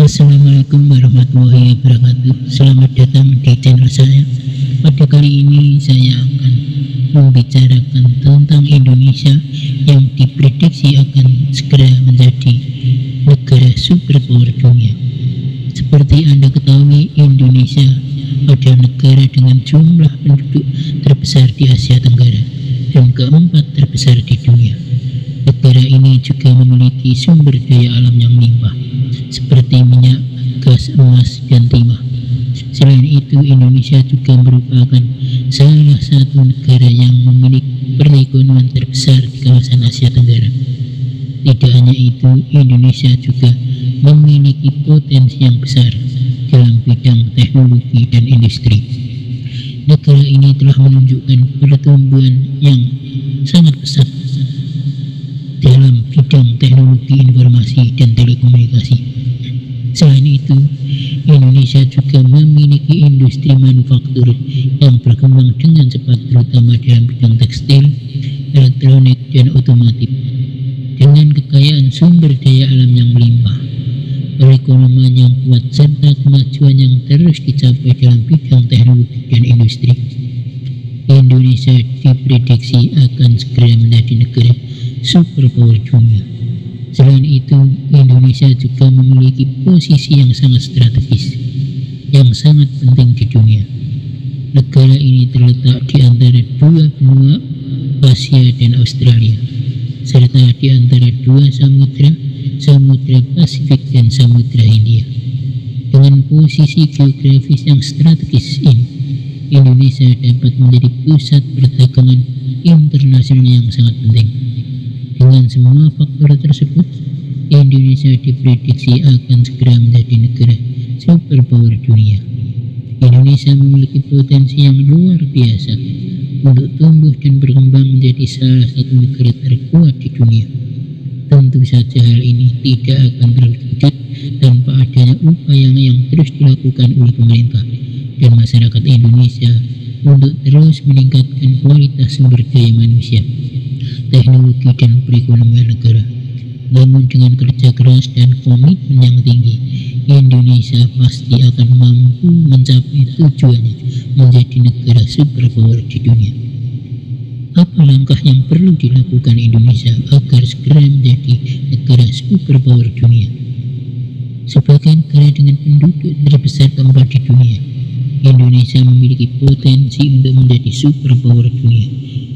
Assalamualaikum warahmatullahi wabarakatuh. Selamat datang di channel saya. Pada kali ini saya akan membicarakan tentang Indonesia yang diprediksi akan segera menjadi negara superpower dunia. Seperti Anda ketahui, Indonesia adalah negara dengan jumlah penduduk terbesar di Asia Tenggara dan keempat terbesar di dunia. Negara ini juga memiliki sumber daya alam yang melimpah seperti minyak, gas, emas, dan timah. Selain itu, Indonesia juga merupakan salah satu negara yang memiliki perekonomian terbesar di kawasan Asia Tenggara. Tidak hanya itu, Indonesia juga memiliki potensi yang besar dalam bidang teknologi dan industri. Negara ini telah menunjukkan pertumbuhan yang sangat pesat dalam bidang teknologi informasi dan telekomunikasi. Selain itu, Indonesia juga memiliki industri manufaktur yang berkembang dengan cepat, terutama dalam bidang tekstil, elektronik, dan otomotif. Dengan kekayaan sumber daya alam yang melimpah, perekonomian yang kuat, serta kemajuan yang terus dicapai dalam bidang teknologi dan industri, Indonesia diprediksi akan segera menjadi negara superpower dunia. Selain itu, Indonesia juga memiliki posisi yang sangat strategis, yang sangat penting di dunia. Negara ini terletak di antara dua benua, Asia dan Australia, serta di antara dua samudra, Samudra Pasifik dan Samudra Hindia. Dengan posisi geografis yang strategis ini, Indonesia dapat menjadi pusat perdagangan internasional yang sangat penting. Dengan semua faktor tersebut, Indonesia diprediksi akan segera menjadi negara superpower dunia. Indonesia memiliki potensi yang luar biasa untuk tumbuh dan berkembang menjadi salah satu negara terkuat di dunia. Tentu saja hal ini tidak akan terwujud tanpa adanya upaya yang terus dilakukan oleh pemerintah dan masyarakat Indonesia untuk terus meningkatkan kualitas sumber daya manusia, teknologi, dan perekonomian negara. Namun dengan kerja keras dan komitmen yang tinggi, Indonesia pasti akan mampu mencapai tujuannya menjadi negara superpower di dunia. Apa langkah yang perlu dilakukan Indonesia agar segera menjadi negara superpower dunia? Sebagai negara dengan penduduk terbesar keempat di dunia, Indonesia memiliki potensi untuk menjadi superpower dunia.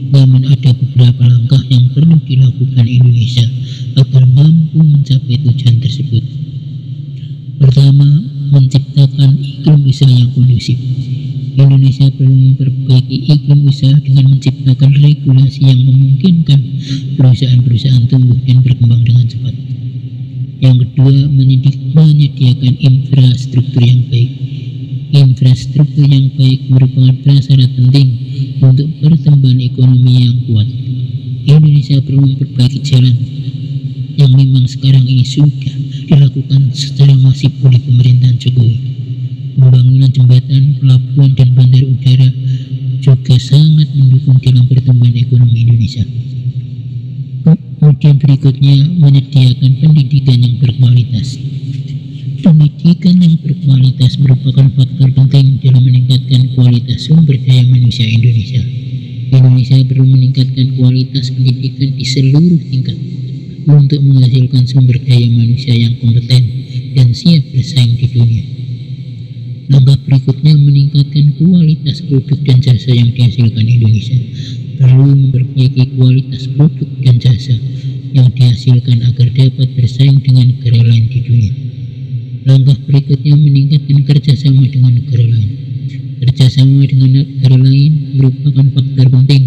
Namun ada beberapa langkah yang perlu dilakukan Indonesia agar mampu mencapai tujuan tersebut. Pertama, menciptakan iklim usaha yang kondusif. Indonesia perlu memperbaiki iklim usaha dengan menciptakan regulasi yang memungkinkan perusahaan-perusahaan tumbuh dan berkembang dengan cepat. Yang kedua, menyediakan infrastruktur yang baik. Infrastruktur yang baik merupakan prasyarat penting untuk pertumbuhan ekonomi yang kuat. Indonesia perlu memperbaiki jalan yang memang sekarang ini sudah dilakukan secara masif oleh pemerintahan Jokowi. Pembangunan jembatan, pelabuhan, dan bandar udara juga sangat mendukung dalam pertumbuhan ekonomi Indonesia. Kemudian berikutnya, menyediakan pendidikan yang berkualitas. Pendidikan yang berkualitas merupakan faktor penting dalam meningkatkan kualitas sumber daya manusia Indonesia. Indonesia perlu meningkatkan kualitas pendidikan di seluruh tingkat untuk menghasilkan sumber daya manusia yang kompeten dan siap bersaing di dunia. Langkah berikutnya, meningkatkan kualitas produk dan jasa yang dihasilkan Indonesia. Perlu memperbaiki kualitas produk dan jasa yang dihasilkan agar dapat bersaing dengan negara lain di dunia. Langkah berikutnya, meningkatkan kerjasama dengan negara lain. Kerjasama dengan negara lain merupakan faktor penting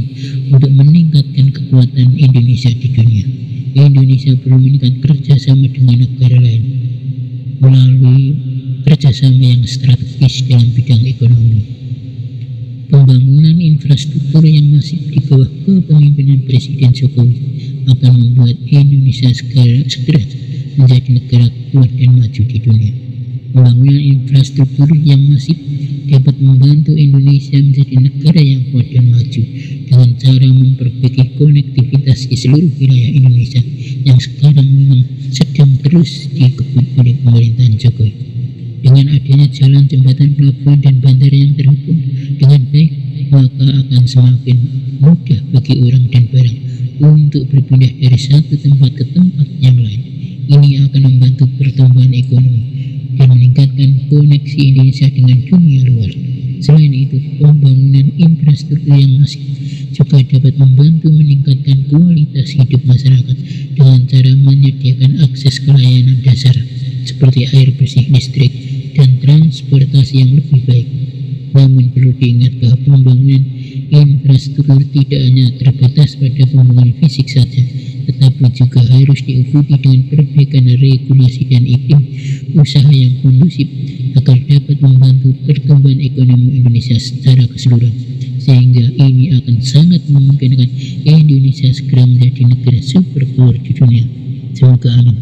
untuk meningkatkan kekuatan Indonesia di dunia. Indonesia perlu meningkatkan kerjasama dengan negara lain melalui kerjasama yang strategis dalam bidang ekonomi. Pembangunan infrastruktur yang masif di bawah kepemimpinan Presiden Jokowi akan membuat Indonesia segera menjadi negara kuat dan maju di dunia. Pembangunan infrastruktur yang masif dapat membantu Indonesia menjadi negara yang kuat dan maju dengan cara memperbaiki konektivitas di seluruh wilayah Indonesia yang sekarang memang sedang terus dikebut oleh pemerintahan Jokowi. Dengan adanya jalan, jembatan, pelabuhan, dan bandara yang terhubung dengan baik, maka akan semakin mudah bagi orang dan barang untuk berpindah dari satu tempat ke tempat yang lain. Ini akan membantu pertumbuhan ekonomi dan meningkatkan koneksi Indonesia dengan dunia luar. Selain itu, pembangunan infrastruktur yang masif juga dapat membantu meningkatkan kualitas hidup masyarakat dengan cara menyediakan akses ke layanan dasar seperti air bersih, listrik, dan transportasi yang lebih baik. Namun perlu diingat bahwa pembangunan infrastruktur tidak hanya terbatas pada pembangunan fisik saja, tetapi juga harus diikuti dengan perbaikan regulasi dan iklim usaha yang kondusif agar dapat membantu pertumbuhan ekonomi Indonesia secara keseluruhan, sehingga ini akan sangat memungkinkan Indonesia segera menjadi negara superpower di dunia. Semoga amin.